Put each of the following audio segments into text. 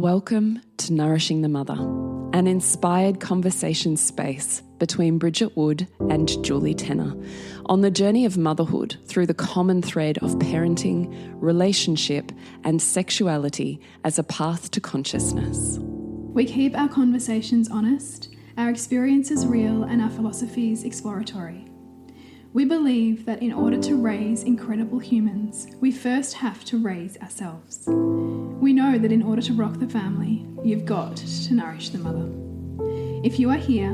Welcome to Nourishing the Mother, an inspired conversation space between Bridget Wood and Julie Tenner on the journey of motherhood through the common thread of parenting, relationship, and sexuality as a path to consciousness. We keep our conversations honest, our experiences real, and our philosophies exploratory. We believe that in order to raise incredible humans, we first have to raise ourselves. We know that in order to rock the family, you've got to nourish the mother. If you are here,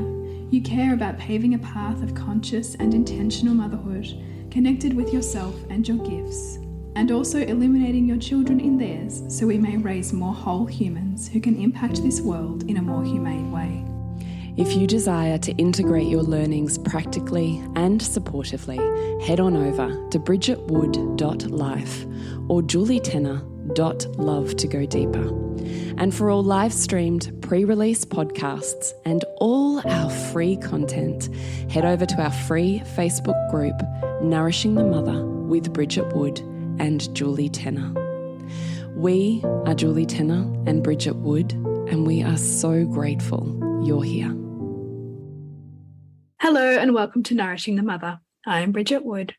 you care about paving a path of conscious and intentional motherhood, connected with yourself and your gifts, and also illuminating your children in theirs so we may raise more whole humans who can impact this world in a more humane way. If you desire to integrate your learnings practically and supportively, head on over to bridgetwood.life or julietenner.love to go deeper. And for all live-streamed pre-release podcasts and all our free content, head over to our free Facebook group, Nourishing the Mother with Bridget Wood and Julie Tenner. We are Julie Tenner and Bridget Wood, and we are so grateful you're here. Hello and welcome to Nourishing the Mother. I'm Bridget Wood.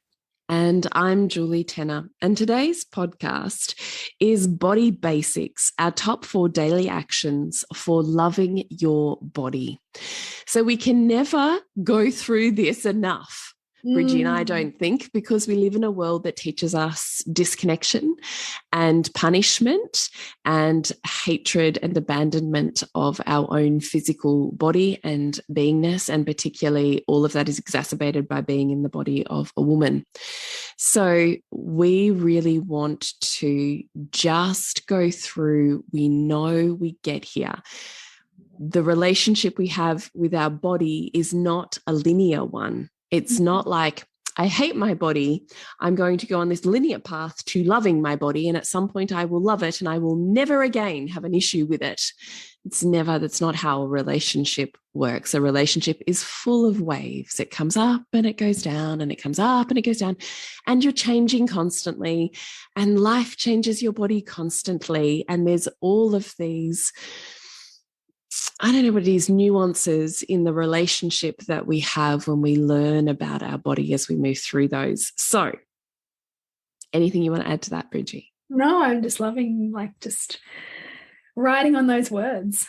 And I'm Julie Tenner. And today's podcast is Body Basics, our top 4 daily actions for loving your body. So we can never go through this enough, Bridgie and I don't think, because we live in a world that teaches us disconnection and punishment and hatred and abandonment of our own physical body and beingness, and particularly all of that is exacerbated by being in the body of a woman. So we really want to just go through, we know we get here. The relationship we have with our body is not a linear one. It's not like, I hate my body, I'm going to go on this linear path to loving my body, and at some point I will love it and I will never again have an issue with it. That's not how a relationship works. A relationship is full of waves. It comes up and it goes down, and it comes up and it goes down, and you're changing constantly, and life changes your body constantly. And there's all of these, I don't know what it is, nuances in the relationship that we have when we learn about our body as we move through those. So anything you want to add to that, Bridgie? No, I'm just loving, just writing on those words.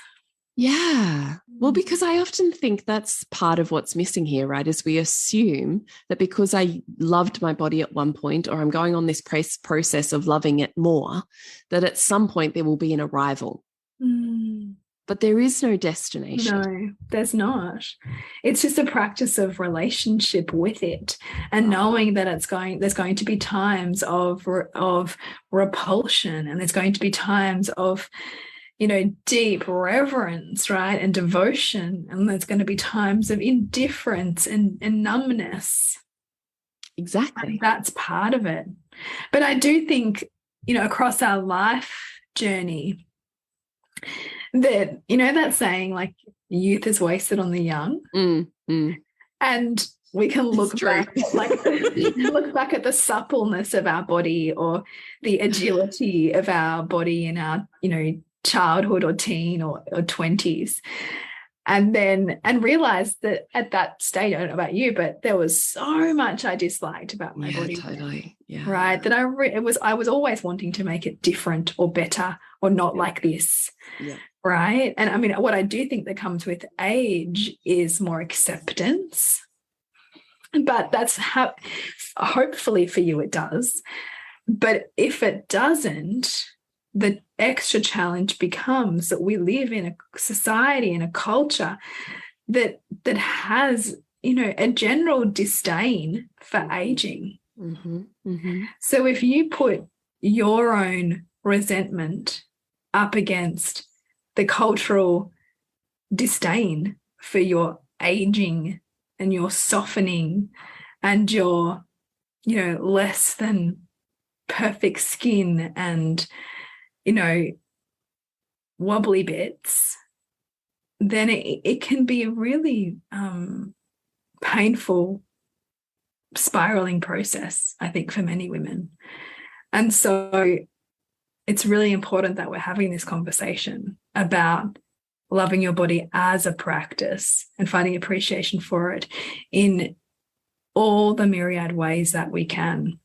Yeah. Well, because I often think that's part of what's missing here, right? Is we assume that because I loved my body at one point, or I'm going on this process of loving it more, that at some point there will be an arrival. But there is no destination. No, there's not. It's just a practice of relationship with it, and knowing that there's going to be times of repulsion, and there's going to be times of, deep reverence, right, and devotion, and there's going to be times of indifference and numbness. Exactly. And that's part of it. But I do think, across our life journey, that that saying, like, youth is wasted on the young, and we can look back look back at the suppleness of our body, or the agility of our body in our childhood or teen or 20s, and realize that at that stage, I don't know about you, but there was so much I disliked about my body. Totally. Yeah. Right. That I was always wanting to make it different or better or not like this. Yeah. Right. And I mean, what I do think that comes with age is more acceptance. But that's how, hopefully for you, it does. But if it doesn't, the extra challenge becomes that we live in a society and a culture that has, a general disdain for aging. So if you put your own resentment up against the cultural disdain for your aging and your softening and your, less than perfect skin and, wobbly bits, then it can be a really painful spiraling process, I think, for many women. And so it's really important that we're having this conversation about loving your body as a practice and finding appreciation for it in all the myriad ways that we can.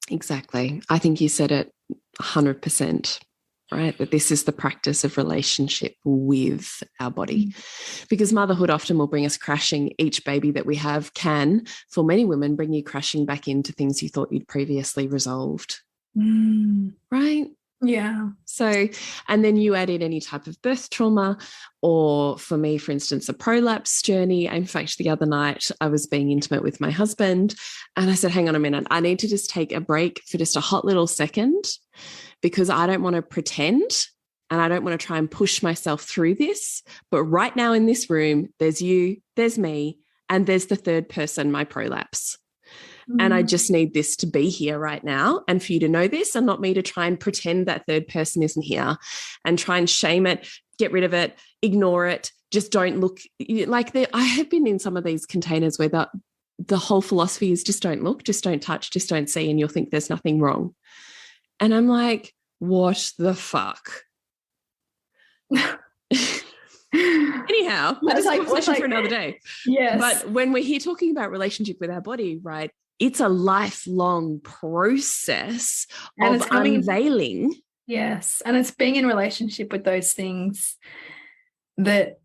Exactly. I think you said it 100%, right? That this is the practice of relationship with our body. Because motherhood often will bring us crashing. Each baby that we have can, for many women, bring you crashing back into things you thought you'd previously resolved. Right? Yeah. So, and then you add in any type of birth trauma, or for me, for instance, a prolapse journey. In fact, the other night I was being intimate with my husband and I said, hang on a minute, I need to just take a break for just a hot little second, because I don't want to pretend and I don't want to try and push myself through this. But right now in this room, there's you, there's me, and there's the third person, my prolapse. And I just need this to be here right now, and for you to know this, and not me to try and pretend that third person isn't here and try and shame it, get rid of it, ignore it, just don't look. Like I have been in some of these containers where the whole philosophy is just don't look, just don't touch, just don't see, and you'll think there's nothing wrong. And I'm like, what the fuck? Anyhow, that's a conversation for another day. Yes. But when we're here talking about relationship with our body, right, it's a lifelong process of unveiling. Yes. And it's being in relationship with those things that,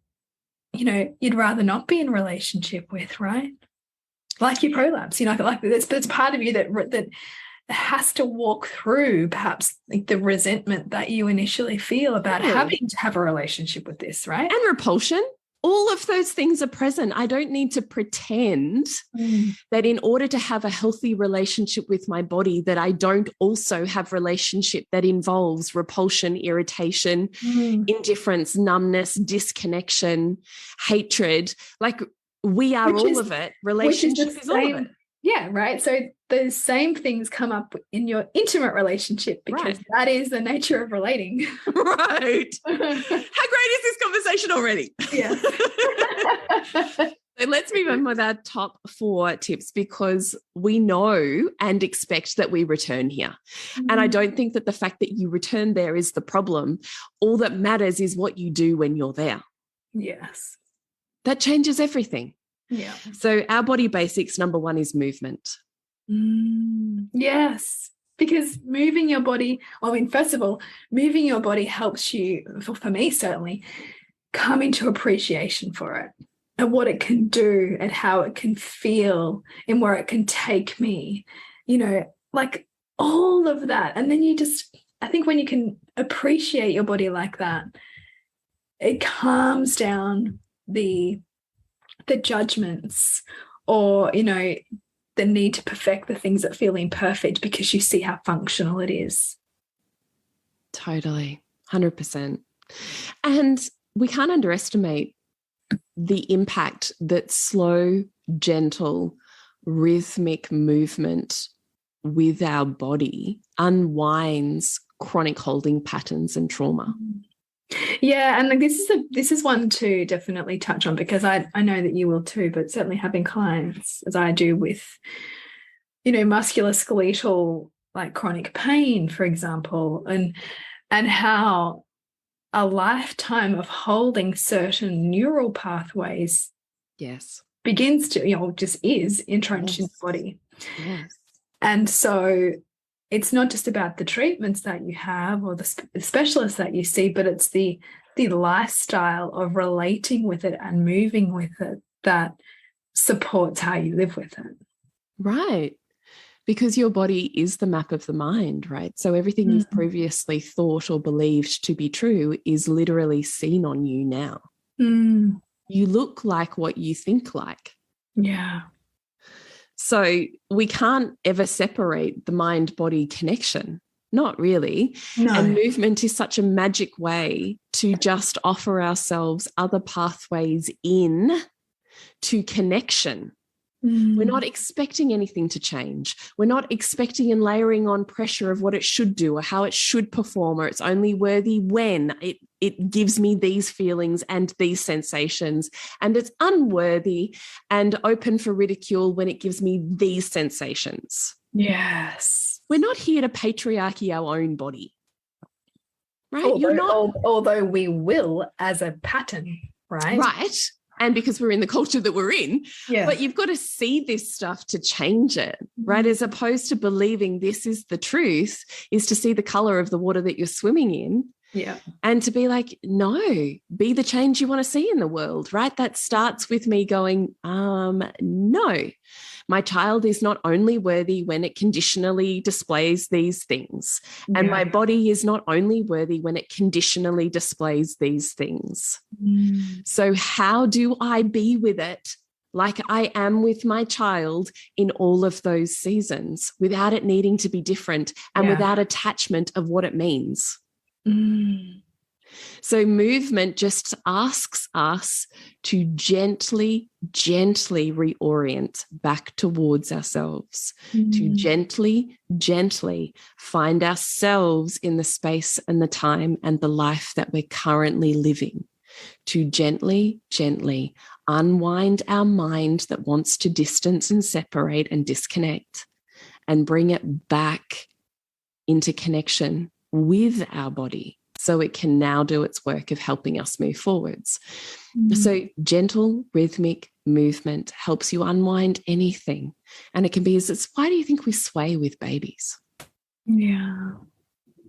you know, you'd rather not be in relationship with, right? Like your prolapse, you know, like that's part of you that has to walk through perhaps like the resentment that you initially feel about having to have a relationship with this, right? And repulsion. All of those things are present. I don't need to pretend that in order to have a healthy relationship with my body, that I don't also have relationship that involves repulsion, irritation, indifference, numbness, disconnection, hatred. Like we are all of it. Relationship is all of it. Yeah, right. So the same things come up in your intimate relationship, because that is the nature of relating. Right. How great is this conversation already? Yeah. So let's move on with our top 4 tips, because we know and expect that we return here. And I don't think that the fact that you return there is the problem. All that matters is what you do when you're there. Yes. That changes everything. Yeah. So our body basics, number 1 is movement. Yes. Because moving your body, I mean, first of all, moving your body helps you, for me certainly, come into appreciation for it and what it can do and how it can feel and where it can take me, you know, like all of that. And then I think when you can appreciate your body like that, it calms down the judgments, or, you know, the need to perfect the things that feel imperfect, because you see how functional it is. Totally. 100%. And we can't underestimate the impact that slow, gentle, rhythmic movement with our body unwinds chronic holding patterns and trauma. Yeah, and like this is one to definitely touch on, because I know that you will too, but certainly having clients, as I do, with, you know, musculoskeletal, like chronic pain, for example, and how a lifetime of holding certain neural pathways begins to, you know, just is entrenched in the body. Yes. And so it's not just about the treatments that you have or the specialists that you see, but it's the lifestyle of relating with it and moving with it that supports how you live with it. Right. Because your body is the map of the mind, right? So everything you've previously thought or believed to be true is literally seen on you now. You look like what you think like. Yeah. So we can't ever separate the mind-body connection. Not really. No. And movement is such a magic way to just offer ourselves other pathways in to connection. We're not expecting anything to change. We're not expecting and layering on pressure of what it should do or how it should perform, or it's only worthy when it gives me these feelings and these sensations, and it's unworthy and open for ridicule when it gives me these sensations. Yes. We're not here to patriarchy our own body. right? Although we will as a pattern, right? Right. And because we're in the culture that we're in, Yeah. but you've got to see this stuff to change it, right? As opposed to believing this is the truth, is to see the color of the water that you're swimming in. Yeah. And to be like, no, be the change you want to see in the world, right? That starts with me going, no, my child is not only worthy when it conditionally displays these things, and my body is not only worthy when it conditionally displays these things. So how do I be with it like I am with my child in all of those seasons without it needing to be different and without attachment of what it means? So movement just asks us to gently reorient back towards ourselves, to gently find ourselves in the space and the time and the life that we're currently living, to gently unwind our mind that wants to distance and separate and disconnect, and bring it back into connection with our body so it can now do its work of helping us move forwards. So gentle rhythmic movement helps you unwind anything. And it can be why do you think we sway with babies? Yeah.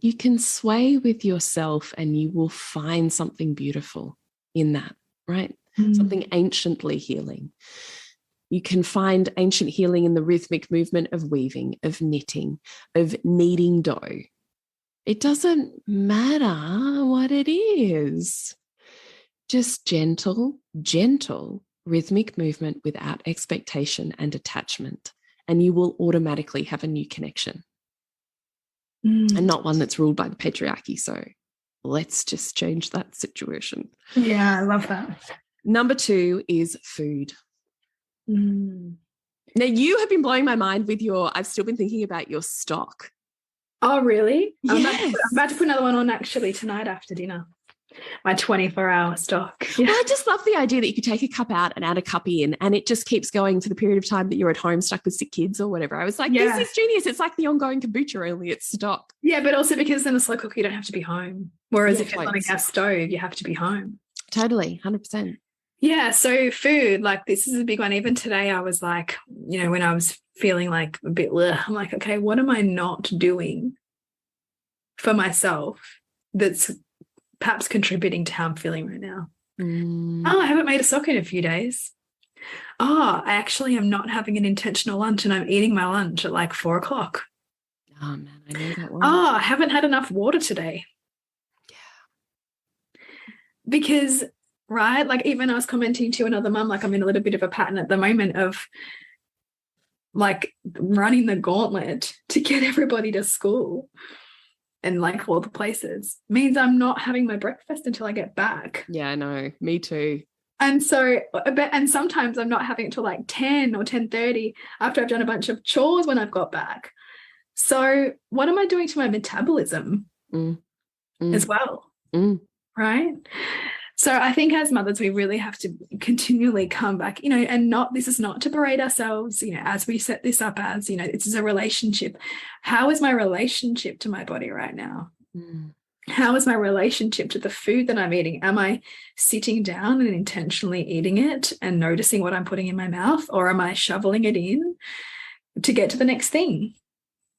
You can sway with yourself and you will find something beautiful in that, right? Something anciently healing. You can find ancient healing in the rhythmic movement of weaving, of knitting, of kneading dough. It doesn't matter what it is. Just gentle rhythmic movement without expectation and attachment. And you will automatically have a new connection. And not one that's ruled by the patriarchy. So let's just change that situation. Yeah, I love that. Number 2 is food. Now, you have been blowing my mind with I've still been thinking about your stock. Oh, really? Yes. I'm about to put another one on actually tonight after dinner. My 24-hour stock. Yeah. Well, I just love the idea that you could take a cup out and add a cup in, and it just keeps going for the period of time that you're at home stuck with sick kids or whatever. I was like, this is genius. It's like the ongoing kombucha, only it's stock. Yeah, but also because in a slow cooker, you don't have to be home. Whereas if it's on a gas stove, you have to be home. Totally, 100%. Yeah, so food, like this is a big one. Even today I was like, when I was feeling like a bit, I'm like, okay, what am I not doing for myself that's perhaps contributing to how I'm feeling right now? Oh, I haven't made a sock in a few days. Oh, I actually am not having an intentional lunch and I'm eating my lunch at like 4 o'clock. Oh, man, I know that one. Oh, I haven't had enough water today. Yeah. Because, right, like even I was commenting to another mum, like I'm in a little bit of a pattern at the moment of like running the gauntlet to get everybody to school. And like all the places means I'm not having my breakfast until I get back. Yeah, I know. Me too. And so, and sometimes I'm not having it till like 10 or 10:30 after I've done a bunch of chores when I've got back. So what am I doing to my metabolism as well? Right? So I think as mothers, we really have to continually come back, and this is not to berate ourselves, as we set this up as, this is a relationship. How is my relationship to my body right now? How is my relationship to the food that I'm eating? Am I sitting down and intentionally eating it and noticing what I'm putting in my mouth, or am I shoveling it in to get to the next thing?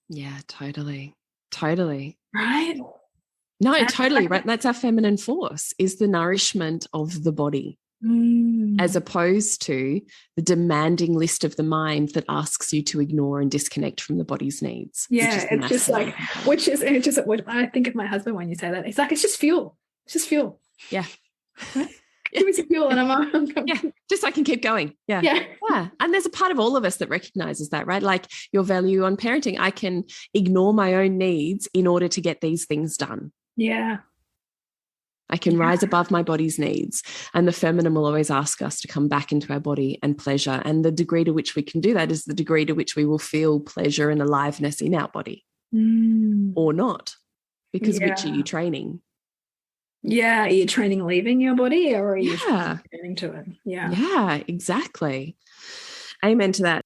Yeah, totally. Right? No, totally, right? That's our feminine force, is the nourishment of the body, as opposed to the demanding list of the mind that asks you to ignore and disconnect from the body's needs. Yeah, it's just like, I think of my husband when you say that. It's like, it's just fuel. It's just fuel. Yeah. Give me some fuel and I'm just so I can keep going. Yeah. And there's a part of all of us that recognizes that, right? Like your value on parenting. I can ignore my own needs in order to get these things done. Yeah. I can rise above my body's needs. And the feminine will always ask us to come back into our body and pleasure. And the degree to which we can do that is the degree to which we will feel pleasure and aliveness in our body or not. Because which are you training? Yeah. Are you training leaving your body, or are you training to it? Yeah. Yeah, exactly. Amen to that.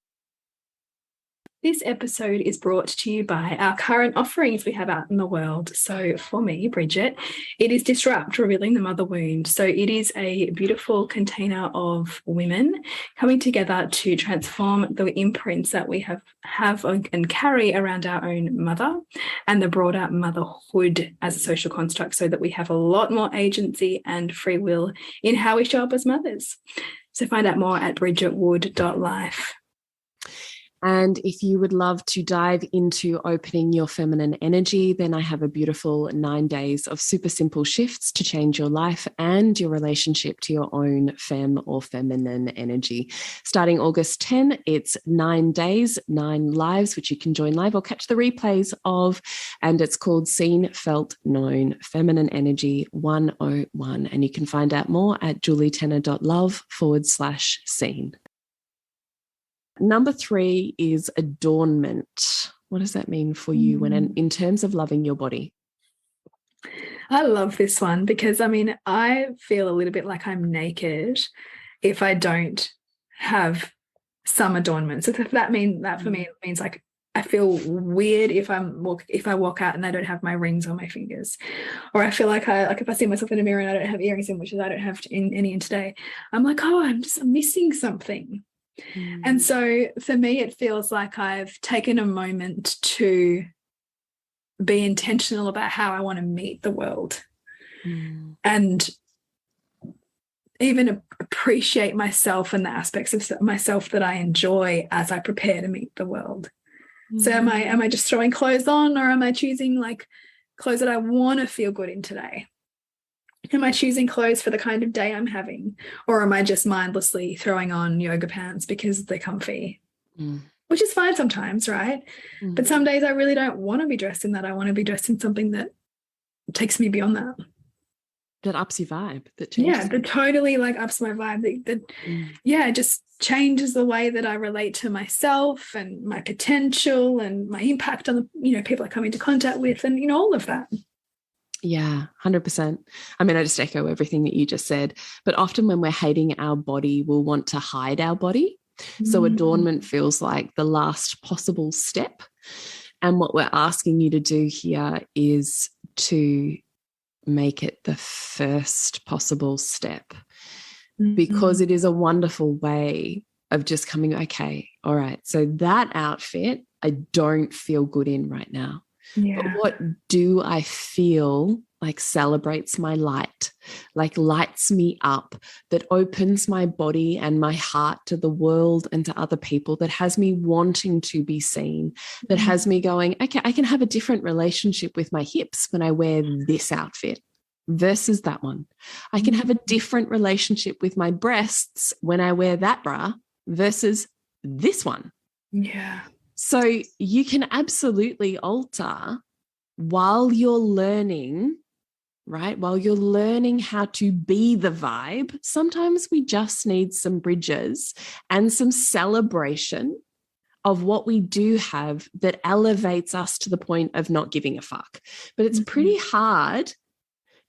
This episode is brought to you by our current offerings we have out in the world. So for me, Bridget, it is Disrupt, Revealing the Mother Wound. So it is a beautiful container of women coming together to transform the imprints that we have and carry around our own mother and the broader motherhood as a social construct, so that we have a lot more agency and free will in how we show up as mothers. So find out more at bridgetwood.life. And if you would love to dive into opening your feminine energy, then I have a beautiful 9 days of super simple shifts to change your life and your relationship to your own femme or feminine energy. Starting August 10, it's 9 days, 9 lives, which you can join live or catch the replays of. And it's called Seen, Felt, Known, Feminine Energy 101. And you can find out more at julietenner.love/seen. Number 3 is adornment. What does that mean for you in terms of loving your body? I love this one because, I feel a little bit like I'm naked if I don't have some adornment. So that for me, it means like I feel weird if I walk out and I don't have my rings on my fingers, or I feel like if I see myself in a mirror and I don't have earrings in, which I don't have any in today, I'm like, oh, I'm missing something. And so for me, it feels like I've taken a moment to be intentional about how I want to meet the world and even appreciate myself and the aspects of myself that I enjoy as I prepare to meet the world. So am I just throwing clothes on, or am I choosing like clothes that I want to feel good in today? Am I choosing clothes for the kind of day I'm having, or am I just mindlessly throwing on yoga pants because they're comfy? Which is fine sometimes, right? But some days I really don't want to be dressed in that. I want to be dressed in something that takes me beyond that. That ups your vibe. That changes. That totally like ups my vibe. That just changes the way that I relate to myself and my potential and my impact on the people I come into contact with, and all of that. Yeah, 100%. I just echo everything that you just said. But often when we're hating our body, we'll want to hide our body. So adornment feels like the last possible step. And what we're asking you to do here is to make it the first possible step, because it is a wonderful way of just coming, okay, all right, so that outfit I don't feel good in right now. Yeah. But what do I feel like celebrates my light, like lights me up, that opens my body and my heart to the world and to other people, that has me wanting to be seen, that has me going, okay, I can have a different relationship with my hips when I wear this outfit versus that one. I can have a different relationship with my breasts when I wear that bra versus this one. Yeah. So you can absolutely alter while you're learning, right? While you're learning how to be the vibe. Sometimes we just need some bridges and some celebration of what we do have that elevates us to the point of not giving a fuck. But it's pretty hard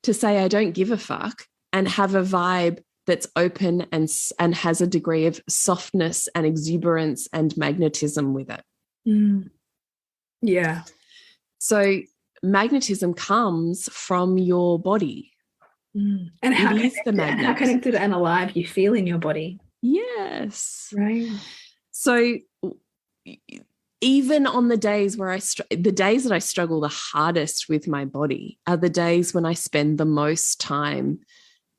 to say I don't give a fuck and have a vibe that's open and has a degree of softness and exuberance and magnetism with it. Yeah. So magnetism comes from your body. And how connected and alive you feel in your body. Yes. Right. So even on the days where the days that I struggle the hardest with my body are the days when I spend the most time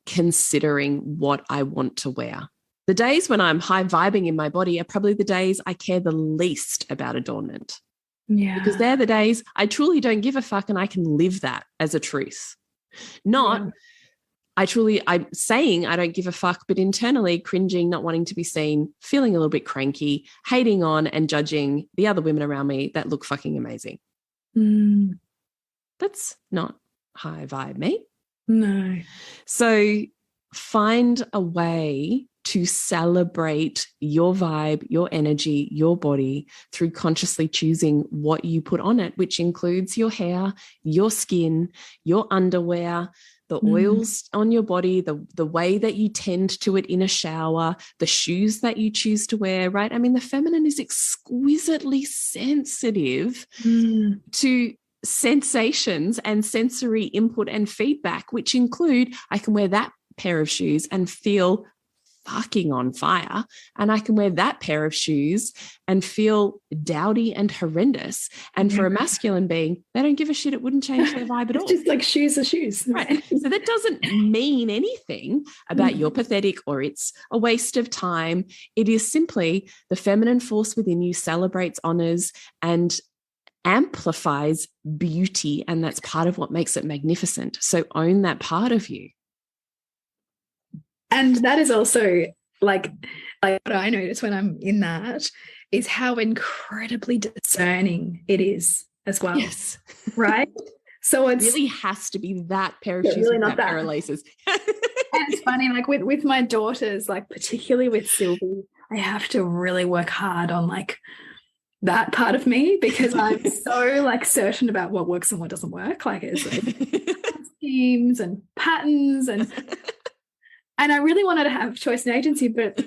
considering what I want to wear. The days when I'm high vibing in my body are probably the days I care the least about adornment. Yeah. Because they're the days I truly don't give a fuck and I can live that as a truth. Not I'm saying I don't give a fuck, but internally cringing, not wanting to be seen, feeling a little bit cranky, hating on and judging the other women around me that look fucking amazing. That's not high vibe me. No. So find a way to celebrate your vibe, your energy, your body through consciously choosing what you put on it, which includes your hair, your skin, your underwear, the oils on your body, the way that you tend to it in a shower, the shoes that you choose to wear, right? I mean, the feminine is exquisitely sensitive to sensations and sensory input and feedback, which include, I can wear that pair of shoes and feel fucking on fire, and I can wear that pair of shoes and feel dowdy and horrendous. And for a masculine being, they don't give a shit. It wouldn't change their vibe at all. It's just like shoes are shoes. Right. So that doesn't mean anything about you're pathetic or it's a waste of time. It is simply the feminine force within you celebrates, honors, and amplifies beauty. And that's part of what makes it magnificent. So own that part of you. And that is also like what I notice when I'm in that is how incredibly discerning it is as well. Yes. Right? So it really has to be that pair of shoes really with that pair of laces. And it's funny, like with my daughters, like particularly with Sylvie, I have to really work hard on like that part of me because I'm so like certain about what works and what doesn't work. Like it's like schemes and patterns and I really wanted to have choice and agency, but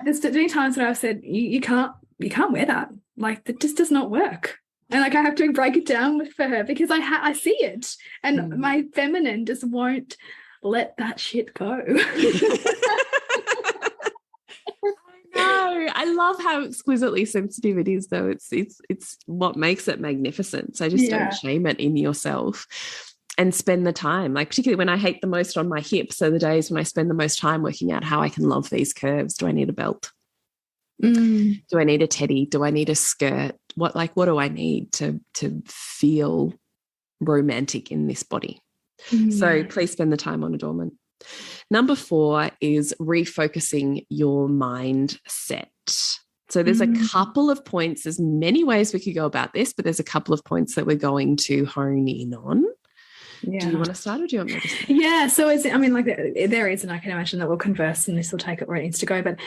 there's many times that I've said, you can't wear that. Like that just does not work. And like I have to break it down for her because I see it. And my feminine just won't let that shit go. No, I love how exquisitely sensitive it is, though. It's what makes it magnificent. So just don't shame it in yourself. And spend the time, like particularly when I hate the most on my hips. So the days when I spend the most time working out how I can love these curves. Do I need a belt? Do I need a teddy? Do I need a skirt? What do I need to feel romantic in this body? So please spend the time on adornment. Number 4 is refocusing your mindset. So there's a couple of points. There's many ways we could go about this, but there's a couple of points that we're going to hone in on. Yeah. Do you want to start or do you want me to start? Yeah, so like there is, and I can imagine that we'll converse and this will take it where it needs to go. But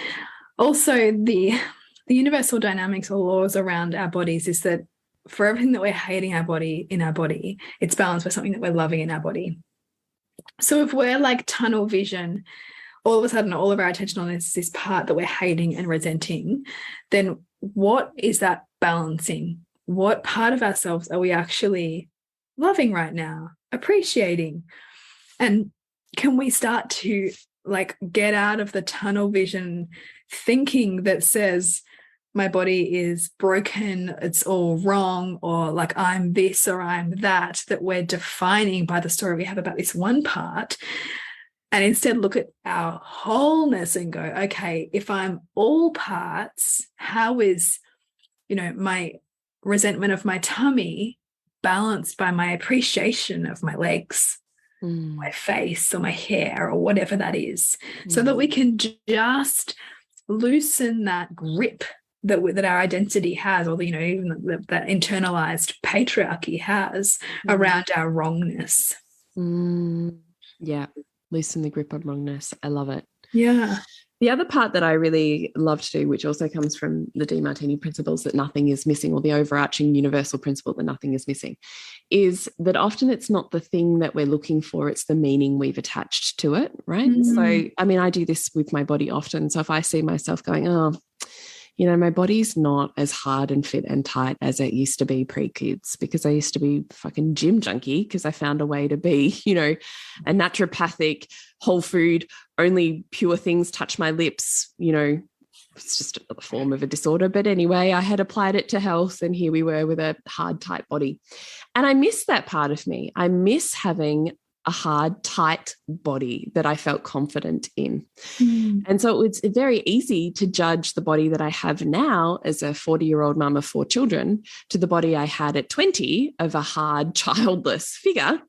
also the universal dynamics or laws around our bodies is that for everything that we're hating in our body, it's balanced by something that we're loving in our body. So if we're like tunnel vision, all of a sudden all of our attention on this part that we're hating and resenting, then what is that balancing? What part of ourselves are we actually loving right now, appreciating? And can we start to like get out of the tunnel vision thinking that says my body is broken, it's all wrong, or like I'm this or I'm that we're defining by the story we have about this one part, and instead look at our wholeness and go, okay, if I'm all parts, how is, my resentment of my tummy balanced by my appreciation of my legs, my face or my hair or whatever that is, so that we can just loosen that grip that our identity has, or even that internalized patriarchy has around our wrongness. Yeah, loosen the grip on wrongness. I love it. Yeah. The other part that I really love to do, which also comes from the DeMartini principles that nothing is missing, or the overarching universal principle that nothing is missing, is that often it's not the thing that we're looking for, it's the meaning we've attached to it, right? So, I mean, I do this with my body often. So if I see myself going, my body's not as hard and fit and tight as it used to be pre-kids, because I used to be fucking gym junkie because I found a way to be, a naturopathic, whole food, only pure things touch my lips, it's just a form of a disorder. But anyway, I had applied it to health and here we were with a hard, tight body. And I miss that part of me. I miss having a hard, tight body that I felt confident in. And so it's very easy to judge the body that I have now as a 40-year-old mum of 4 children to the body I had at 20 of a hard, childless figure.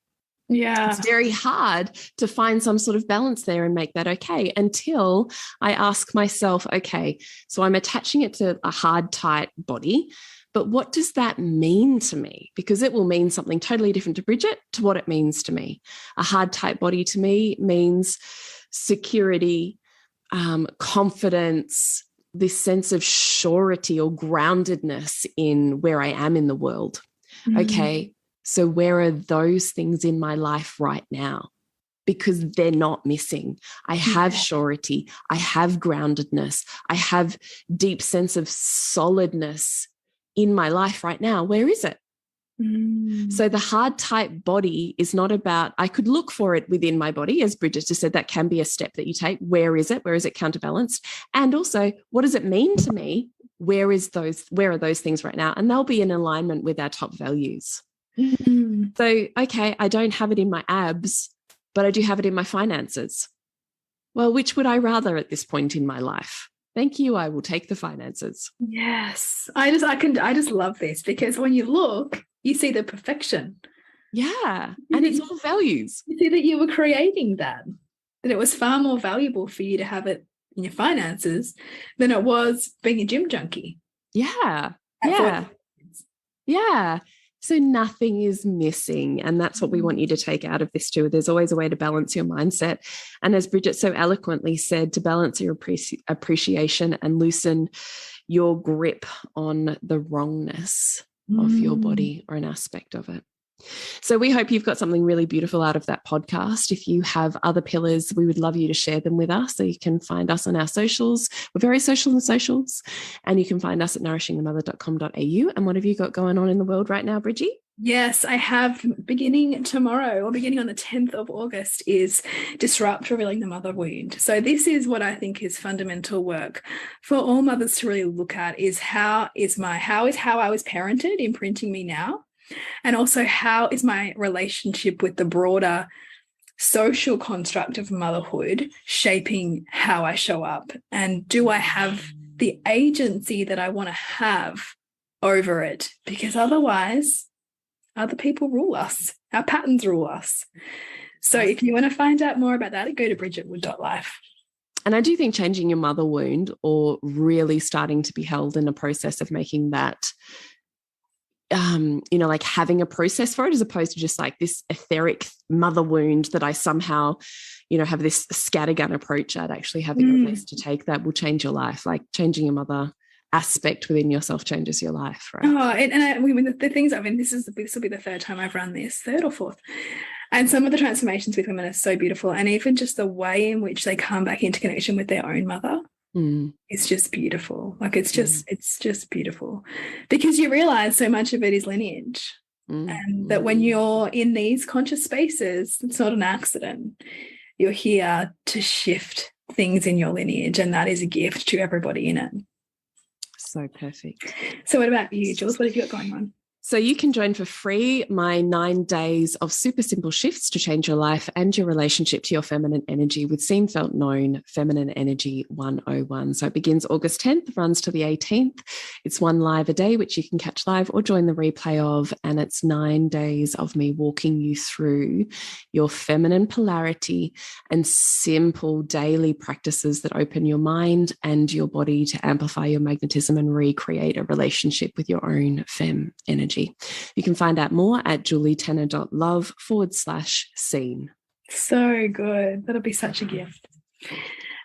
Yeah. It's very hard to find some sort of balance there and make that okay, until I ask myself, okay, so I'm attaching it to a hard, tight body, but what does that mean to me? Because it will mean something totally different to Bridget to what it means to me. A hard, tight body to me means security, confidence, this sense of surety or groundedness in where I am in the world. Okay, so where are those things in my life right now? because they're not missing. I have surety. I have groundedness. I have deep sense of solidness in my life right now. Where is it? So the hard, tight body is not about, I could look for it within my body, as Bridget just said, that can be a step that you take. Where is it? Where is it counterbalanced? And also, what does it mean to me? Where are those things right now? And they'll be in alignment with our top values. So, okay, I don't have it in my abs, but I do have it in my finances. Well, which would I rather at this point in my life? Thank you. I will take the finances. Yes. I just love this, because when you look, you see the perfection. Yeah. And it's all values. You see that you were creating that it was far more valuable for you to have it in your finances than it was being a gym junkie. Yeah. Yeah. Yeah. So nothing is missing. And that's what we want you to take out of this too. There's always a way to balance your mindset. And as Bridget so eloquently said, to balance your appreciation and loosen your grip on the wrongness of your body or an aspect of it. So we hope you've got something really beautiful out of that podcast. If you have other pillars, we would love you to share them with us. So you can find us on our socials. We're very social on socials. And you can find us at nourishingthemother.com.au. And what have you got going on in the world right now, Bridgie? Yes, I have, beginning tomorrow, or beginning on the 10th of August, is Disrupt, Revealing the Mother Wound. So this is what I think is fundamental work for all mothers to really look at, is how I was parented imprinting me now? And also, how is my relationship with the broader social construct of motherhood shaping how I show up? And do I have the agency that I want to have over it? Because otherwise, other people rule us. Our patterns rule us. So if you want to find out more about that, go to bridgetwood.life. And I do think changing your mother wound, or really starting to be held in a process of making that, like having a process for it, as opposed to just like this etheric mother wound that I somehow, have this scattergun approach at, actually having a place to take that will change your life. Like changing your mother aspect within yourself changes your life, right? Oh, and the things, this will be the third time I've run this, third or fourth. And some of the transformations with women are so beautiful. And even just the way in which they come back into connection with their own mother. It's just beautiful. Like it's just beautiful, because you realize so much of it is lineage, and that when you're in these conscious spaces, it's not an accident. You're here to shift things in your lineage, and that is a gift to everybody in it. So perfect. So what about you, Jules? What have you got going on? So you can join for free my 9 days of super simple shifts to change your life and your relationship to your feminine energy with Seen, Felt, Known Feminine Energy 101. So it begins August 10th, runs to the 18th. It's 1 live a day, which you can catch live or join the replay of. And it's 9 days of me walking you through your feminine polarity and simple daily practices that open your mind and your body to amplify your magnetism and recreate a relationship with your own femme energy. You can find out more at julietenner.love/seen. So good. That'll be such a gift.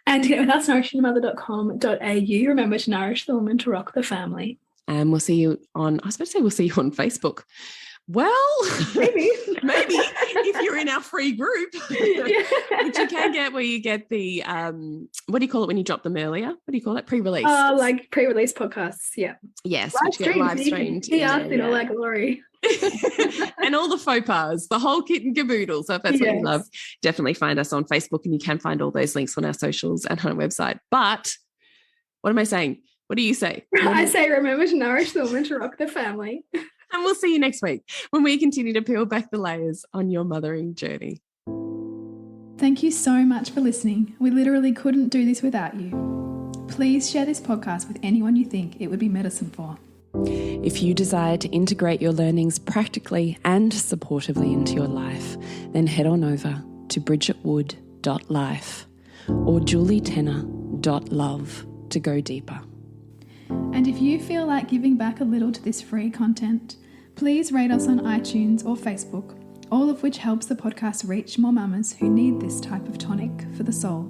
And to get with us, nourishingthemother.com.au. Remember to nourish the woman to rock the family. And we'll see you on Facebook. Well, maybe if you're in our free group, which you can get, where you get the, what do you call it when you drop them earlier? What do you call it? Pre-release. Like pre-release podcasts. Yeah. Yes. Live streamed. Live streamed. He asked in all that glory. And all the faux pas, the whole kit and caboodle. So if that's what you love, definitely find us on Facebook, and you can find all those links on our socials and on our website. But what am I saying? What do you say? I say, remember to nourish the woman to rock the family. And we'll see you next week when we continue to peel back the layers on your mothering journey. Thank you so much for listening. We literally couldn't do this without you. Please share this podcast with anyone you think it would be medicine for. If you desire to integrate your learnings practically and supportively into your life, then head on over to bridgetwood.life or julietenner.love to go deeper. And if you feel like giving back a little to this free content, please rate us on iTunes or Facebook, all of which helps the podcast reach more mamas who need this type of tonic for the soul.